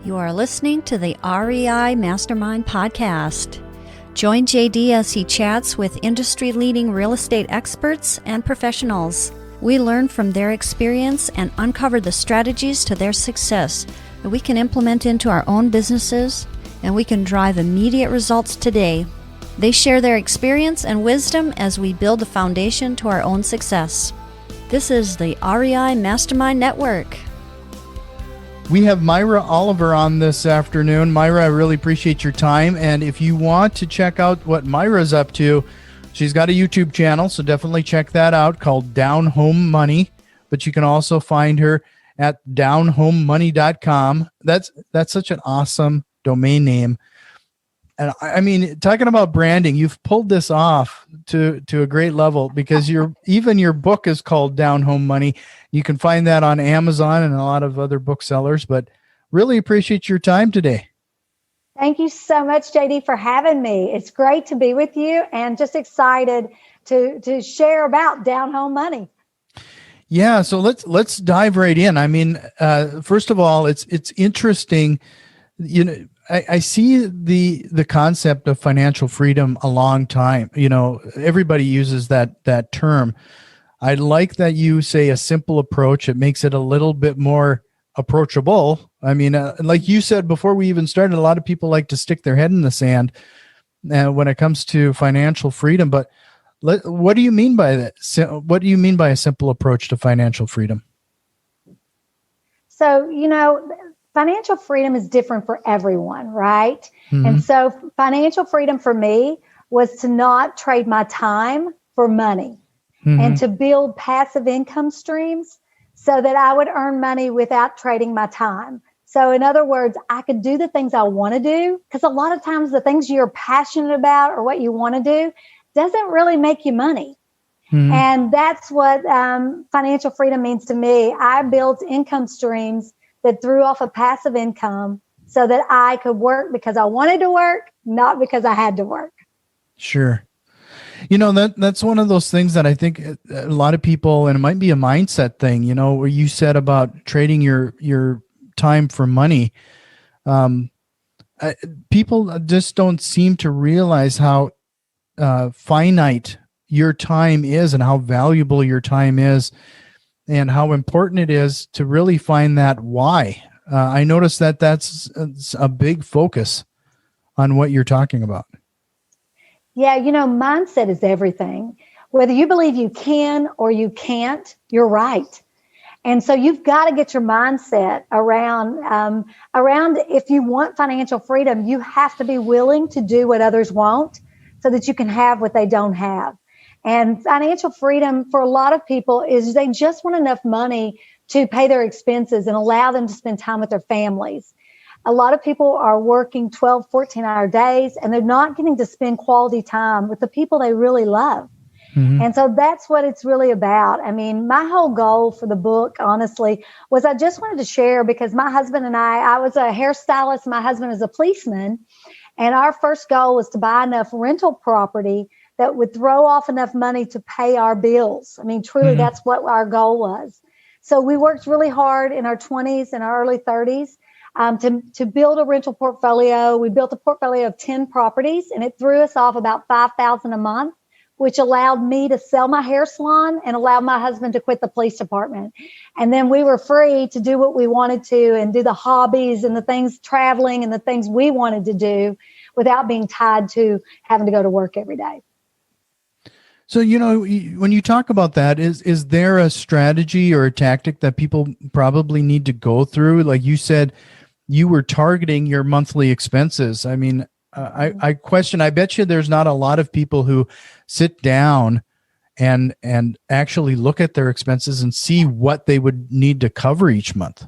You are listening to the REI Mastermind Podcast. Join JD as he chats with industry-leading real estate experts and professionals. We learn from their experience and uncover the strategies to their success that we can implement into our own businesses, and we can drive immediate results today. They share their experience and wisdom as we build a foundation to our own success. This is the REI Mastermind Network. We have Myra Oliver on this afternoon. Myra, I really appreciate your time. And if you want to check out what Myra's up to, she's got a YouTube channel, so definitely check that out, called Down Home Money. But you can also find her at downhomemoney.com. That's such an awesome domain name. And I mean, talking about branding, you've pulled this off to a great level, because even your book is called Down Home Money. You can find that on Amazon and a lot of other booksellers, but really appreciate your time today. Thank you so much, JD, for having me. It's great to be with you and just excited to share about Down Home Money. Yeah, so let's dive right in. I mean, first of all, it's interesting. You know, I see the concept of financial freedom a long time. You know, everybody uses that term. I like that you say a simple approach. It makes it a little bit more approachable. I mean, like you said before we even started, a lot of people like to stick their head in the sand when it comes to financial freedom. But what do you mean by that? What do you mean by a simple approach to financial freedom? So, you know, financial freedom is different for everyone, right? Mm-hmm. And so financial freedom for me was to not trade my time for money, mm-hmm. and to build passive income streams so that I would earn money without trading my time. So in other words, I could do the things I want to do, because a lot of times the things you're passionate about or what you want to do doesn't really make you money. Mm-hmm. And that's what financial freedom means to me. I built income streams that threw off a passive income so that I could work because I wanted to work, not because I had to work. Sure. You know, that's one of those things that I think a lot of people, and it might be a mindset thing, you know, where you said about trading your time for money. People just don't seem to realize how finite your time is and how valuable your time is, and how important it is to really find that why. I noticed that's a big focus on what you're talking about. Yeah, you know, mindset is everything. Whether you believe you can or you can't, you're right. And so you've got to get your mindset around if you want financial freedom, you have to be willing to do what others won't so that you can have what they don't have. And financial freedom for a lot of people is they just want enough money to pay their expenses and allow them to spend time with their families. A lot of people are working 12, 14-hour days, and they're not getting to spend quality time with the people they really love. Mm-hmm. And so that's what it's really about. I mean, my whole goal for the book, honestly, was I just wanted to share, because my husband and I was a hairstylist, my husband is a policeman, and our first goal was to buy enough rental property that would throw off enough money to pay our bills. I mean, truly, mm-hmm. that's what our goal was. So we worked really hard in our 20s and our early 30s to build a rental portfolio. We built a portfolio of 10 properties, and it threw us off about $5,000 a month, which allowed me to sell my hair salon and allowed my husband to quit the police department. And then we were free to do what we wanted to and do the hobbies and the things, traveling and the things we wanted to do without being tied to having to go to work every day. So, you know, when you talk about that, is there a strategy or a tactic that people probably need to go through? Like you said, you were targeting your monthly expenses. I mean, I bet you there's not a lot of people who sit down and actually look at their expenses and see what they would need to cover each month.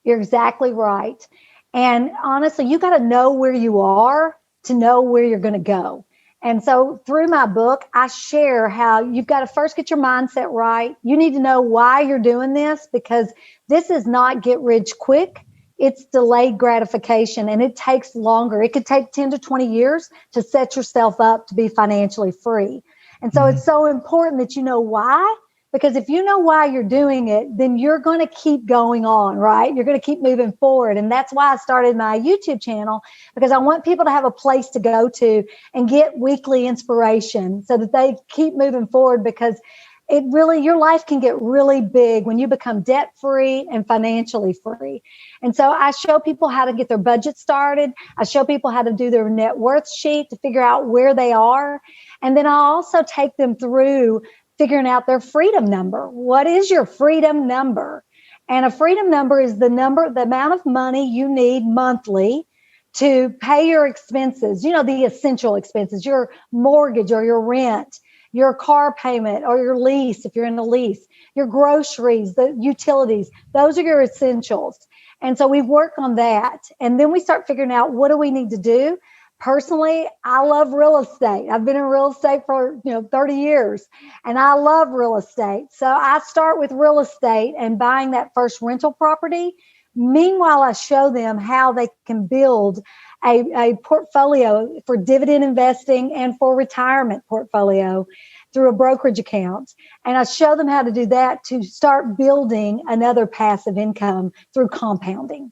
You're exactly right. And honestly, you got to know where you are to know where you're going to go. And so through my book, I share how you've got to first get your mindset right. You need to know why you're doing this, because this is not get rich quick. It's delayed gratification, and it takes longer. It could take 10 to 20 years to set yourself up to be financially free. And so it's so important that you know why, Because if you know why you're doing it, then you're going to keep going on, right? You're going to keep moving forward. And that's why I started my YouTube channel, because I want people to have a place to go to and get weekly inspiration so that they keep moving forward, because your life can get really big when you become debt free and financially free. And so I show people how to get their budget started. I show people how to do their net worth sheet to figure out where they are. And then I also take them through figuring out their freedom number. What is your freedom number? And a freedom number is the amount of money you need monthly to pay your expenses, the essential expenses, your mortgage or your rent, your car payment or your lease, if you're in a lease, your groceries, the utilities. Those are your essentials. And so we work on that. And then we start figuring out, what do we need to do? Personally, I love real estate. I've been in real estate for 30 years, and I love real estate. So I start with real estate and buying that first rental property. Meanwhile, I show them how they can build a portfolio for dividend investing and for retirement portfolio through a brokerage account. And I show them how to do that to start building another passive income through compounding.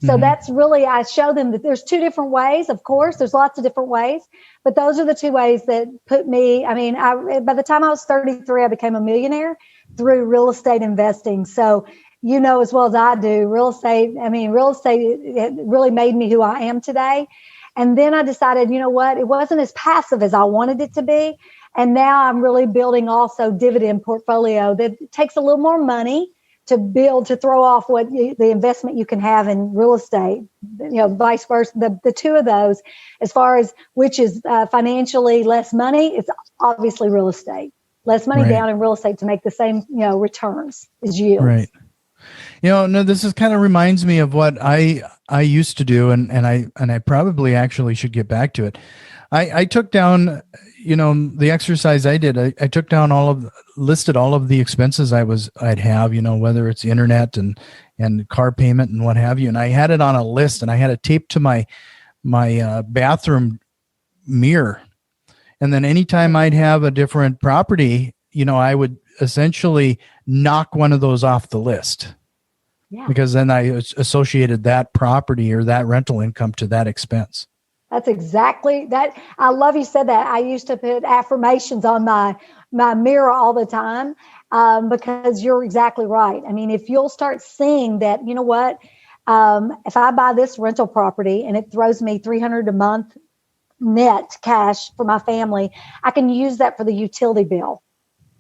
So that's really, I show them that there's two different ways. Of course, there's lots of different ways, but those are the two ways that put me, by the time I was 33, I became a millionaire through real estate investing. So, as well as I do, real estate, it really made me who I am today. And then I decided, it wasn't as passive as I wanted it to be. And now I'm really building also dividend portfolio that takes a little more money to build, to throw off the investment you can have in real estate, vice versa. The two of those, as far as which is financially less money, it's obviously real estate. Less money down in real estate to make the same, returns as yields. Right. This is kind of reminds me of what I used to do, and I probably actually should get back to it. I took down, the exercise I did. I took down listed all of the expenses I'd have, whether it's internet and car payment and what have you. And I had it on a list, and I had it taped to my bathroom mirror. And then anytime I'd have a different property, I would essentially knock one of those off the list. Yeah. Because then I associated that property or that rental income to that expense. That's exactly that. I love you said that. I used to put affirmations on my mirror all the time because you're exactly right. If you'll start seeing that, if I buy this rental property and it throws me $300 a month net cash for my family, I can use that for the utility bill.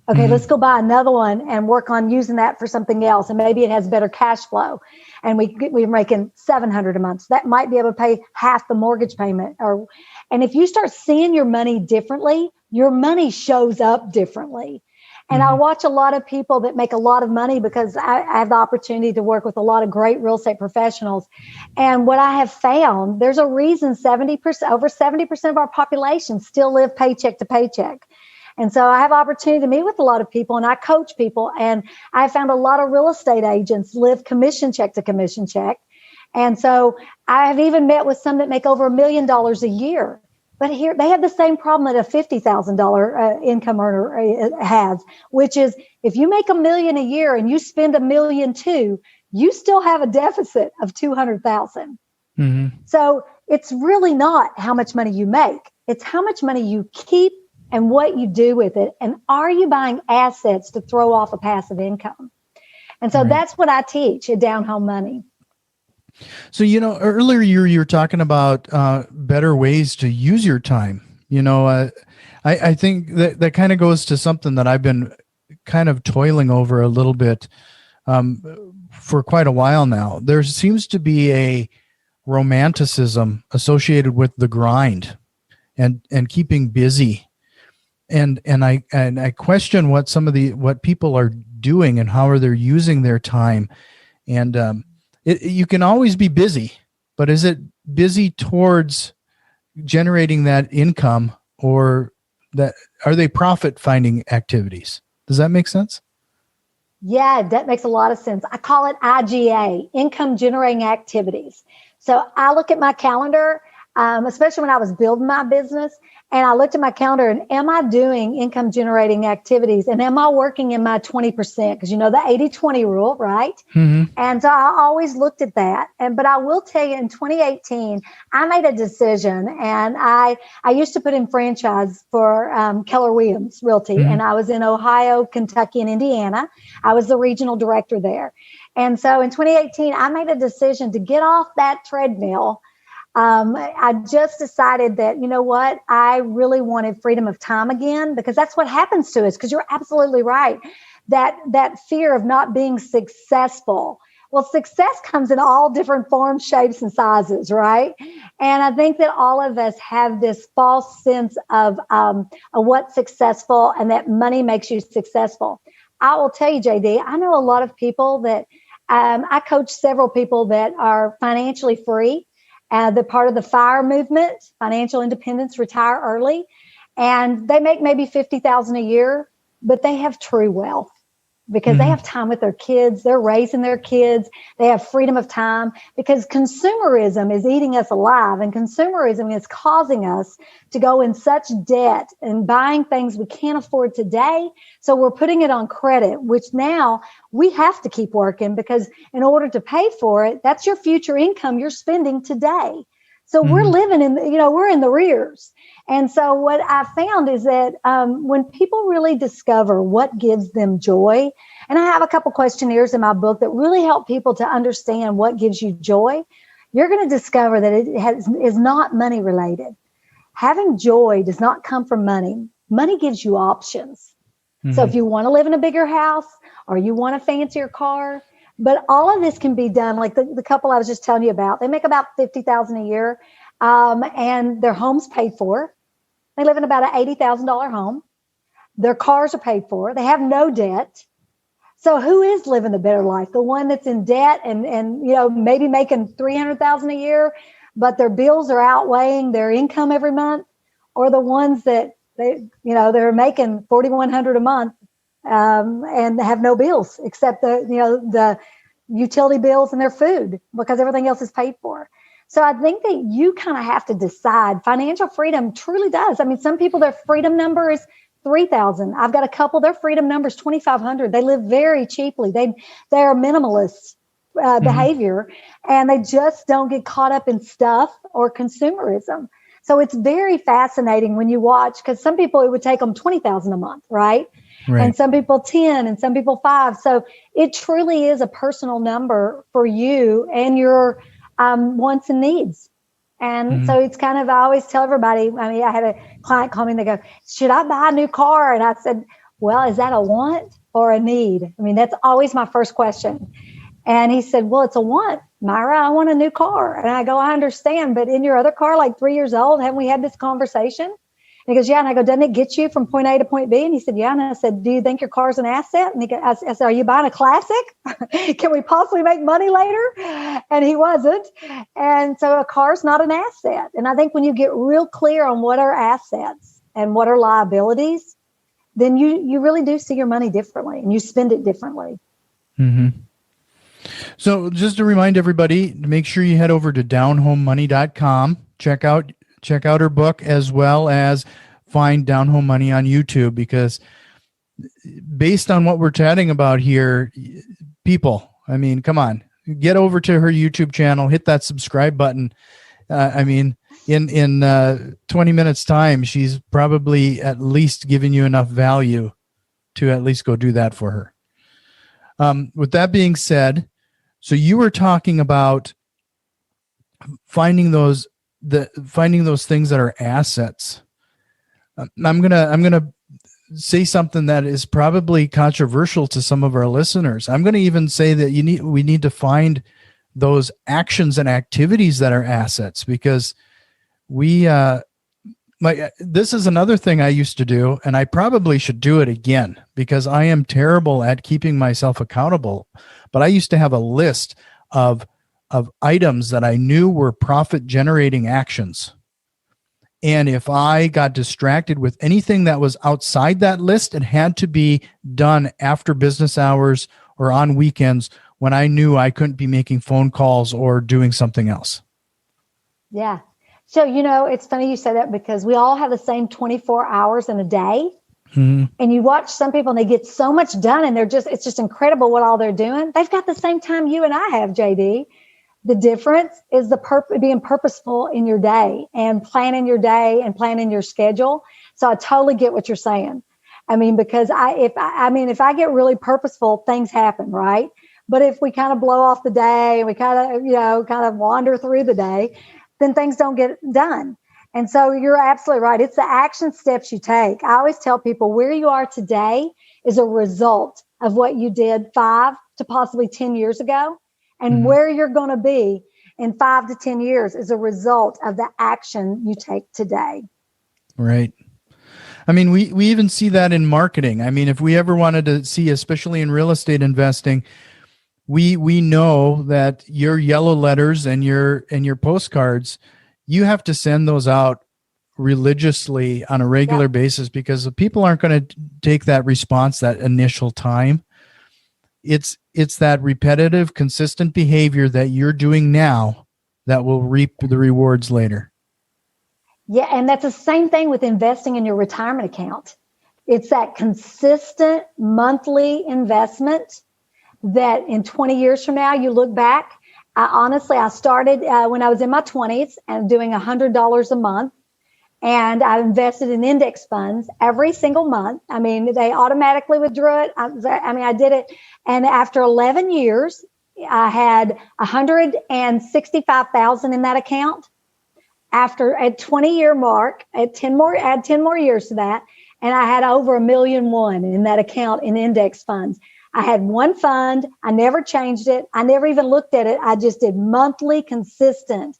Okay, let's go buy another one and work on using that for something else. And maybe it has better cash flow. And we're making $700 a month. So that might be able to pay half the mortgage payment. And if you start seeing your money differently, your money shows up differently. And I watch a lot of people that make a lot of money because I have the opportunity to work with a lot of great real estate professionals. And what I have found, there's a reason over 70% of our population still live paycheck to paycheck. And so I have opportunity to meet with a lot of people, and I coach people. And I found a lot of real estate agents live commission check to commission check. And so I have even met with some that make over $1 million a year. But here they have the same problem that a $50,000 income earner has, which is if you make $1 million a year and you spend $1.2 million, you still have a deficit of $200,000. So it's really not how much money you make. It's how much money you keep and what you do with it. And are you buying assets to throw off a passive income? And so that's what I teach at Down Home Money. So, earlier you were talking about better ways to use your time. I think that kind of goes to something that I've been kind of toiling over a little bit for quite a while now. There seems to be a romanticism associated with the grind and keeping busy. And I question what people are doing and how are they using their time. And you can always be busy, but is it busy towards generating that income, or are they profit finding activities? Does that make sense? Yeah, that makes a lot of sense. I call it IGA, income generating activities. So I look at my calendar. especially when I was building my business. And I looked at my calendar and am I doing income generating activities? And am I working in my 20%? Because you know the 80-20 rule, right? Mm-hmm. And so I always looked at that. But I will tell you in 2018, I made a decision, and I used to put in franchise for Keller Williams Realty. Mm-hmm. And I was in Ohio, Kentucky, and Indiana. I was the regional director there. And so in 2018, I made a decision to get off that treadmill. I just decided that, you know what, I really wanted freedom of time again, because that's what happens to us. Because you're absolutely right. That fear of not being successful. Well, success comes in all different forms, shapes, and sizes, right? And I think that all of us have this false sense of what's successful and that money makes you successful. I will tell you, JD, I know a lot of people that I coach several people that are financially free. They're part of the FIRE movement, financial independence, retire early. And they make maybe $50,000 a year, but they have true wealth because they have time with their kids. They're raising their kids. They have freedom of time because consumerism is eating us alive, and consumerism is causing us to go in such debt and buying things we can't afford today. So we're putting it on credit, which now we have to keep working because in order to pay for it, that's your future income you're spending today. So we're living in, we're in the rears. And so what I found is that when people really discover what gives them joy, and I have a couple questionnaires in my book that really help people to understand what gives you joy, you're going to discover that it is not money related. Having joy does not come from money. Money gives you options. So if you want to live in a bigger house or you want a fancier car, but all of this can be done. Like the couple I was just telling you about, they make about $50,000 a year, and their home's paid for. They live in about an $80,000 home. Their cars are paid for. They have no debt. So who is living the better life? The one that's in debt and maybe making $300,000 a year, but their bills are outweighing their income every month, or the ones that they're making $4,100 a month and have no bills except the utility bills and their food because everything else is paid for. So I think that you kind of have to decide. Financial freedom truly does. I mean, some people, their freedom number is 3,000. I've got a couple, their freedom number is 2,500. They live very cheaply. They're minimalist behavior, and they just don't get caught up in stuff or consumerism. So it's very fascinating when you watch, because some people, it would take them 20,000 a month, right? And some people 10 and some people 5. So it truly is a personal number for you and your wants and needs. And so it's kind of, I always tell everybody, I mean, I had a client call me and they go, should I buy a new car? And I said, well, is that a want or a need? I mean, that's always my first question. And he said, well, it's a want, Myra, I want a new car. And I go, I understand, but in your other car, like 3 years old, haven't we had this conversation? And he goes, yeah. And I go, doesn't it get you from point A to point B? And he said, yeah. And I said, do you think your car's an asset? And I said, are you buying a classic? Can we possibly make money later? And he wasn't. And so a car's not an asset. And I think when you get real clear on what are assets and what are liabilities, then you really do see your money differently and you spend it differently. So just to remind everybody, to make sure you head over to downhomemoney.com, check out her book, as well as find Down Home Money on YouTube, because based on what we're chatting about here, people, I mean, come on, get over to her YouTube channel, hit that subscribe button. I mean, in 20 minutes time, she's probably at least giving you enough value to at least go do that for her. With that being said, so you were talking about finding those things that are assets. I'm gonna say something that is probably controversial to some of our listeners. I'm going to even say that we need to find those actions and activities that are assets, because this is another thing I used to do, and I probably should do it again because I am terrible at keeping myself accountable. But I used to have a list of items that I knew were profit generating actions. And if I got distracted with anything that was outside that list, it had to be done after business hours or on weekends when I knew I couldn't be making phone calls or doing something else. Yeah. So, it's funny you say that because we all have the same 24 hours in a day. Mm-hmm. And you watch some people and they get so much done and it's just incredible what all they're doing. They've got the same time you and I have, JD. The difference is being purposeful in your day and planning your day and planning your schedule. So I totally get what you're saying. I mean, because if I get really purposeful, things happen, right? But if we kind of blow off the day and we kind of wander through the day, then things don't get done. And so you're absolutely right. It's the action steps you take. I always tell people where you are today is a result of what you did 5 to possibly 10 years ago. And where you're going to be in 5 to 10 years is a result of the action you take today. Right. I mean, we even see that in marketing. I mean, if we ever wanted to see, especially in real estate investing, we know that your yellow letters and your postcards, you have to send those out religiously on a regular basis, because the people aren't going to take that response that initial time. It's that repetitive, consistent behavior that you're doing now that will reap the rewards later. Yeah, and that's the same thing with investing in your retirement account. It's that consistent monthly investment that in 20 years from now, you look back. I started when I was in my 20s and doing $100 a month. And I invested in index funds every single month. I mean, they automatically withdrew it. I did it. And after 11 years, I had $165,000 in that account. After a 20-year mark, add 10 more years to that, and I had over $1.1 million in that account in index funds. I had one fund. I never changed it. I never even looked at it. I just did monthly consistent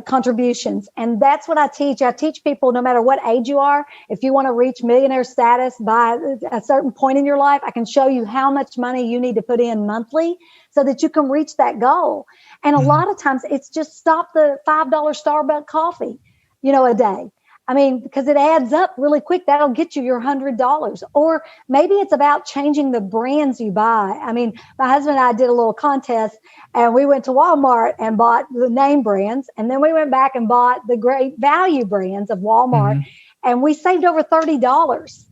contributions. And that's what I teach. I teach people, no matter what age you are, if you want to reach millionaire status by a certain point in your life, I can show you how much money you need to put in monthly so that you can reach that goal. And a lot of times it's just stop the $5 Starbucks coffee, a day. I mean, because it adds up really quick. That'll get you your $100. Or maybe it's about changing the brands you buy. I mean, my husband and I did a little contest, and we went to Walmart and bought the name brands. And then we went back and bought the great value brands of Walmart. And we saved over $30.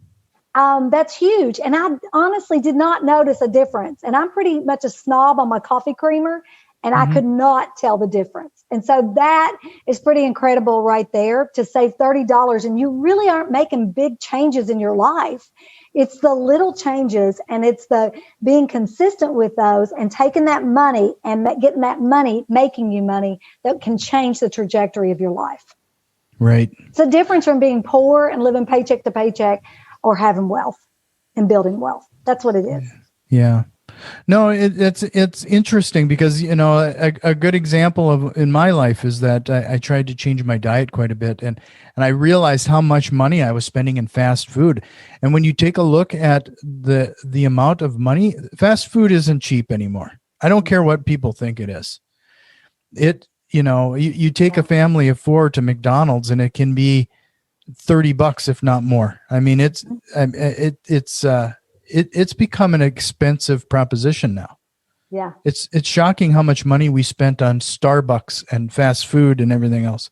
That's huge. And I honestly did not notice a difference. And I'm pretty much a snob on my coffee creamer. And I could not tell the difference. And so that is pretty incredible right there, to save $30. And you really aren't making big changes in your life. It's the little changes, and it's the being consistent with those and taking that money and getting that money, making you money that can change the trajectory of your life. Right. It's a difference from being poor and living paycheck to paycheck or having wealth and building wealth. That's what it is. Yeah. No, it's interesting because, a good example in my life is that I tried to change my diet quite a bit, and I realized how much money I was spending in fast food. And when you take a look at the amount of money, fast food isn't cheap anymore. I don't care what people think it is. You take a family of 4 to McDonald's and it can be $30 if not more. I mean, it's become an expensive proposition now. Yeah. It's shocking how much money we spent on Starbucks and fast food and everything else.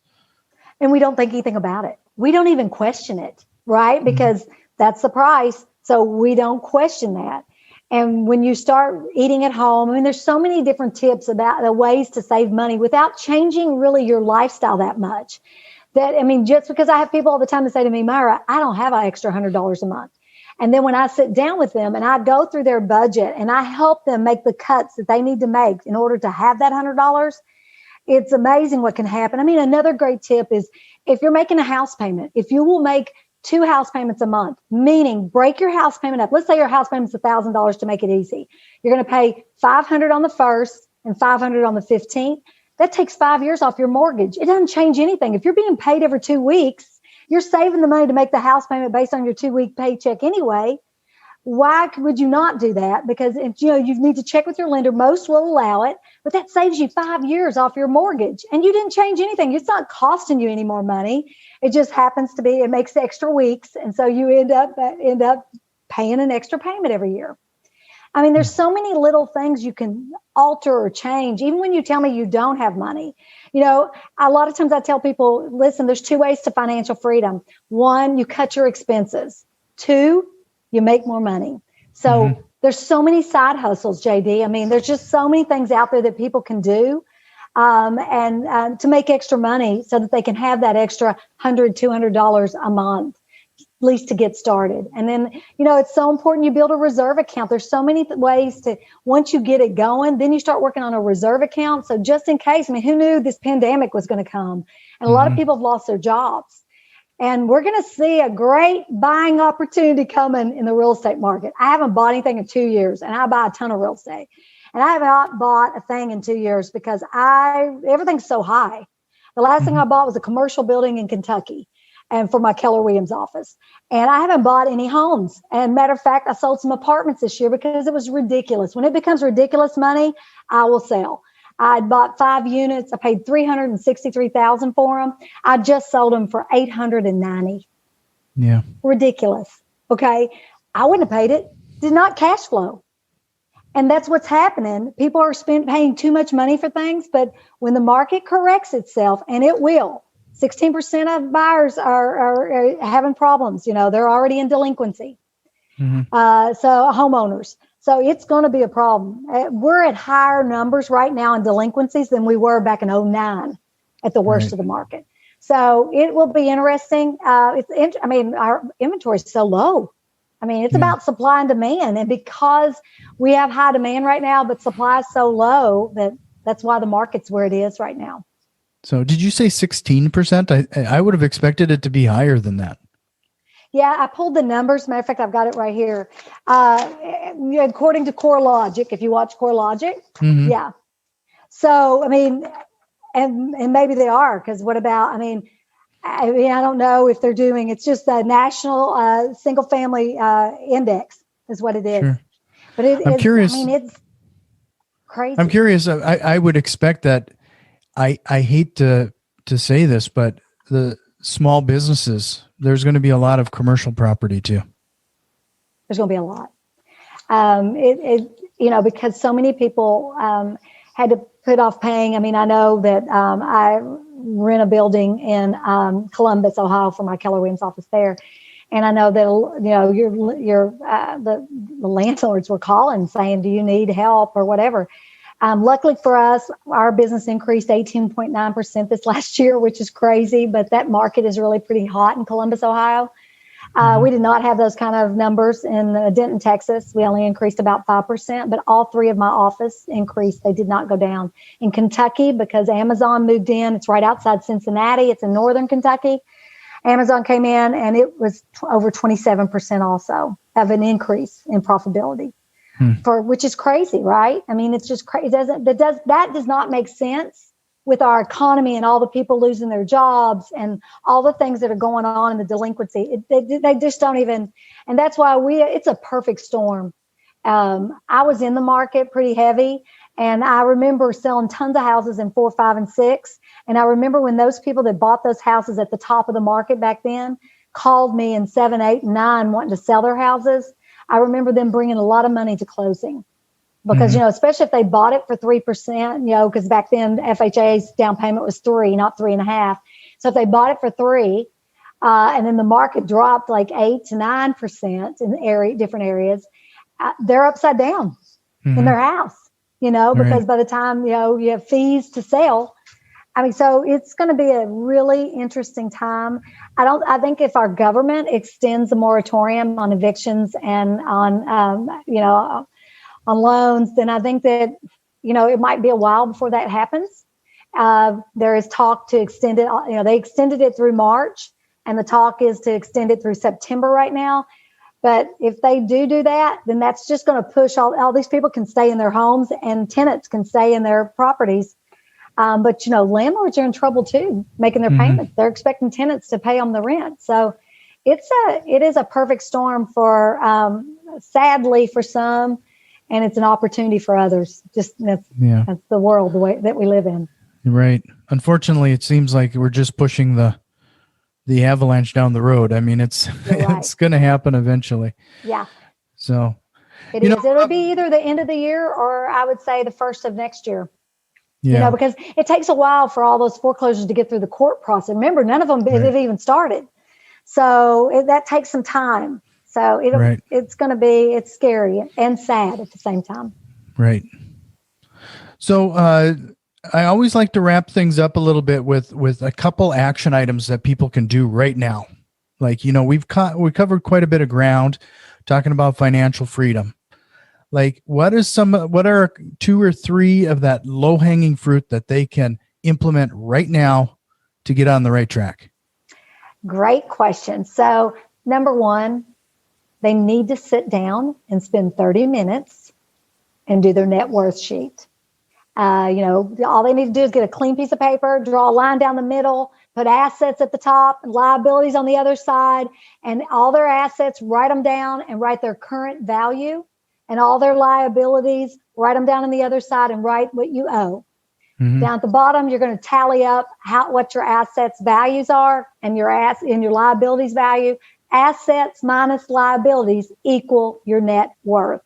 And we don't think anything about it. We don't even question it, right? Because that's the price. So we don't question that. And when you start eating at home, I mean, there's so many different tips about the ways to save money without changing really your lifestyle that much. Just because I have people all the time that say to me, Myra, I don't have an extra $100 a month. And then when I sit down with them and I go through their budget and I help them make the cuts that they need to make in order to have that $100, it's amazing what can happen. I mean, another great tip is if you're making a house payment, if you will make 2 house payments a month, meaning break your house payment up. Let's say your house payment's $1,000 to make it easy. You're going to pay $500 on the 1st and $500 on the 15th. That takes 5 years off your mortgage. It doesn't change anything. If you're being paid every 2 weeks, you're saving the money to make the house payment based on your 2-week paycheck anyway. Why would you not do that? Because you need to check with your lender. Most will allow it, but that saves you 5 years off your mortgage. And you didn't change anything. It's not costing you any more money. It just happens to be, it makes extra weeks. And so you end up paying an extra payment every year. I mean, there's so many little things you can alter or change. Even when you tell me you don't have money, a lot of times I tell people, listen, there's 2 ways to financial freedom. 1, you cut your expenses. 2, you make more money. So there's so many side hustles, JD. I mean, there's just so many things out there that people can do and to make extra money so that they can have that extra $100, $200 a month, at least to get started. And then, it's so important you build a reserve account. There's so many ways to, once you get it going, then you start working on a reserve account. So just in case, I mean, who knew this pandemic was going to come? And a lot of people have lost their jobs. And we're going to see a great buying opportunity coming in the real estate market. I haven't bought anything in 2 years, and I buy a ton of real estate. And I have not bought a thing in 2 years because everything's so high. The last thing I bought was a commercial building in Kentucky and for my Keller Williams office. And I haven't bought any homes. And matter of fact, I sold some apartments this year because it was ridiculous. When it becomes ridiculous money, I will sell. I bought 5 units. I paid $363,000 for them. I just sold them for $890. Yeah. Ridiculous. Okay. I wouldn't have paid it. Did not cash flow. And that's what's happening. People are paying too much money for things, but when the market corrects itself, and it will, 16% of buyers are having problems. They're already in delinquency. So homeowners. So it's going to be a problem. We're at higher numbers right now in delinquencies than we were back in 2009 at the worst of the market. So it will be interesting. Our inventory is so low. I mean, it's about supply and demand. And because we have high demand right now, but supply is so low that's why the market's where it is right now. So did you say 16%? I would have expected it to be higher than that. Yeah, I pulled the numbers. Matter of fact, I've got it right here. According to CoreLogic, if you watch CoreLogic, yeah. So, I mean, and maybe they are, because what about, I don't know if they're doing, it's just a national single family index is what it is. Sure. But I'm curious. It's crazy. I'm curious. I would expect that, I hate to say this, but the small businesses, there's going to be a lot of commercial property too. There's going to be a lot. Because so many people had to put off paying. I mean, I know that I rent a building in Columbus, Ohio, for my Keller Williams office there, and I know that the landlords were calling saying, "Do you need help or whatever?" Luckily for us, our business increased 18.9% this last year, which is crazy, but that market is really pretty hot in Columbus, Ohio. We did not have those kind of numbers in Denton, Texas. We only increased about 5%, but all 3 of my office increased. They did not go down. In Kentucky, because Amazon moved in, it's right outside Cincinnati. It's in northern Kentucky. Amazon came in and it was over 27% also of an increase in profitability. Which is crazy, right? I mean, it's just crazy. That does not make sense with our economy and all the people losing their jobs and all the things that are going on in the delinquency. They just don't even, and that's why it's a perfect storm. I was in the market pretty heavy, and I remember selling tons of houses in 4, 5, and 6. And I remember when those people that bought those houses at the top of the market back then called me in 7, 8, and 9 wanting to sell their houses. I remember them bringing a lot of money to closing because, especially if they bought it for 3%, because back then FHA's down payment was 3, not 3.5. So if they bought it for 3, and then the market dropped like 8 to 9% in different areas, they're upside down in their house, because by the time, you have fees to sell. I mean, so it's going to be a really interesting time. I think if our government extends the moratorium on evictions and on loans, then I think that, it might be a while before that happens. There is talk to extend it. They extended it through March, and the talk is to extend it through September right now. But if they do that, then that's just going to push all these people can stay in their homes and tenants can stay in their properties. But, landlords are in trouble, too, making their payments. They're expecting tenants to pay them the rent. So it is a perfect storm for, sadly, for some, and it's an opportunity for others. Just that's the world, the way that we live in. Right. Unfortunately, it seems like we're just pushing the avalanche down the road. I mean, it's going to happen eventually. Yeah. So It is. It'll be either the end of the year or I would say the first of next year. Yeah. Because it takes a while for all those foreclosures to get through the court process. Remember, none of them have even started. So that takes some time. So it's going to be, it's scary and sad at the same time. Right. So I always like to wrap things up a little bit with a couple action items that people can do right now. Like, we covered quite a bit of ground talking about financial freedom. Like, what are 2 or 3 of that low-hanging fruit that they can implement right now to get on the right track? Great question. So, number 1, they need to sit down and spend 30 minutes and do their net worth sheet. All they need to do is get a clean piece of paper, draw a line down the middle, put assets at the top, liabilities on the other side, and all their assets, write them down and write their current value, and all their liabilities, write them down on the other side and write what you owe. Mm-hmm. Down at the bottom, you're going to tally up what your assets values are and your liabilities value. Assets minus liabilities equal your net worth.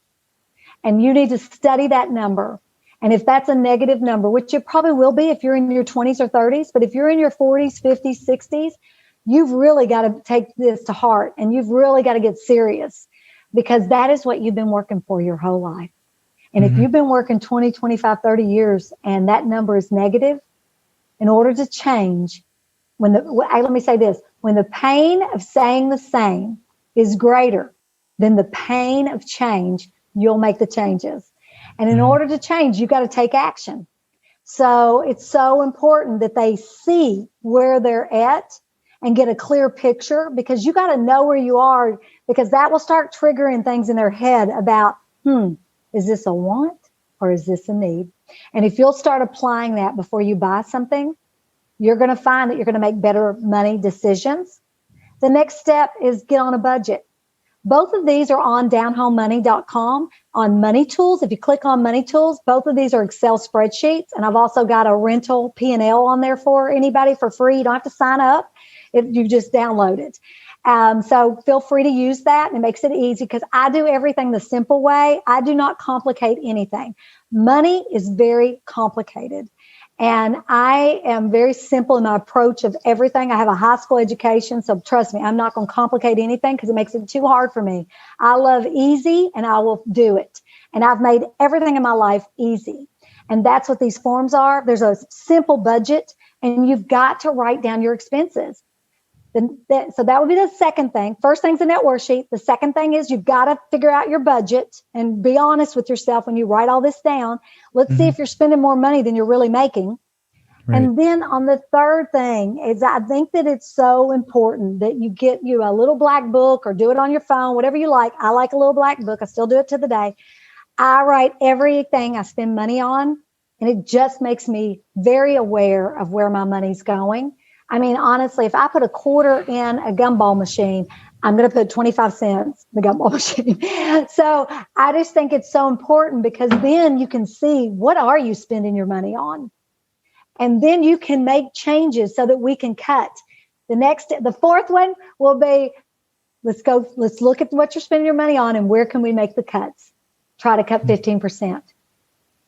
And you need to study that number. And if that's a negative number, which it probably will be if you're in your 20s or 30s, but if you're in your 40s, 50s, 60s, you've really got to take this to heart and you've really got to get serious because that is what you've been working for your whole life. And if you've been working 20, 25, 30 years and that number is negative, in order to change, let me say this, when the pain of saying the same is greater than the pain of change, you'll make the changes. And in order to change, you got to take action. So it's so important that they see where they're at and get a clear picture because you got to know where you are because that will start triggering things in their head about, is this a want or is this a need? And if you'll start applying that before you buy something, you're going to find that you're going to make better money decisions. The next step is get on a budget. Both of these are on downhomemoney.com on Money Tools. If you click on Money Tools, both of these are Excel spreadsheets. And I've also got a rental P&L on there for anybody for free. You don't have to sign up. You just download it. So feel free to use that. And it makes it easy because I do everything the simple way. I do not complicate anything. Money is very complicated. And I am very simple in my approach of everything. I have a high school education, so trust me, I'm not going to complicate anything because it makes it too hard for me. I love easy and I will do it. And I've made everything in my life easy. And that's what these forms are. There's a simple budget and you've got to write down your expenses. So that would be the second thing. First thing's a net worth sheet. The second thing is you've got to figure out your budget and be honest with yourself when you write all this down. Let's see if you're spending more money than you're really making. Right. And then on the third thing is I think that it's so important that you get you a little black book or do it on your phone, whatever you like. I like a little black book. I still do it to the day. I write everything I spend money on, and it just makes me very aware of where my money's going. I mean, honestly, if I put a quarter in a gumball machine, I'm going to put 25 cents in the gumball machine. So I just think it's so important because then you can see what are you spending your money on? And then you can make changes so that we can cut. The fourth one will be, let's look at what you're spending your money on and where can we make the cuts? Try to cut 15%.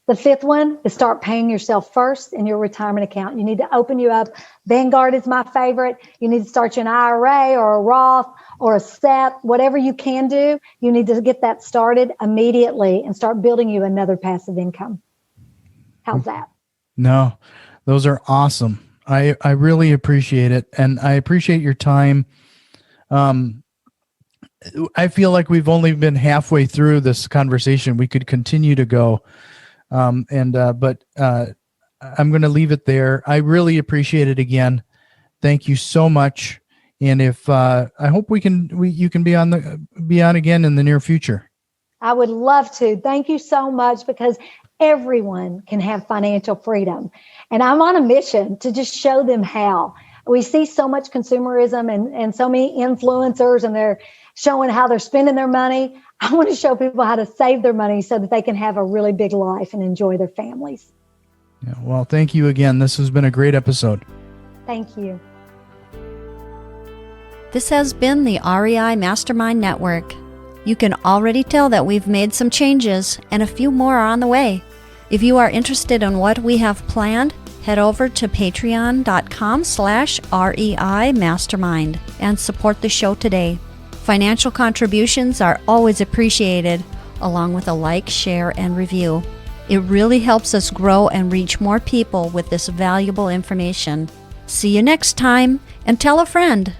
The fifth one is start paying yourself first in your retirement account. You need to open you up. Vanguard is my favorite. You need to start you an IRA or a Roth or a SEP, whatever you can do. You need to get that started immediately and start building you another passive income. How's that? No, those are awesome. I really appreciate it. And I appreciate your time. I feel like we've only been halfway through this conversation. We could continue to go. But I'm going to leave it there. I really appreciate it again. Thank you so much. And if I hope you can be on again in the near future. I would love to. Thank you so much because everyone can have financial freedom. And I'm on a mission to just show them how. We see so much consumerism and so many influencers and they're showing how they're spending their money. I want to show people how to save their money so that they can have a really big life and enjoy their families. Yeah, well, thank you again. This has been a great episode. Thank you. This has been the REI Mastermind Network. You can already tell that we've made some changes, and a few more are on the way. If you are interested in what we have planned, head over to patreon.com/REI Mastermind and support the show today. Financial contributions are always appreciated, along with a like, share, and review. It really helps us grow and reach more people with this valuable information. See you next time, and tell a friend.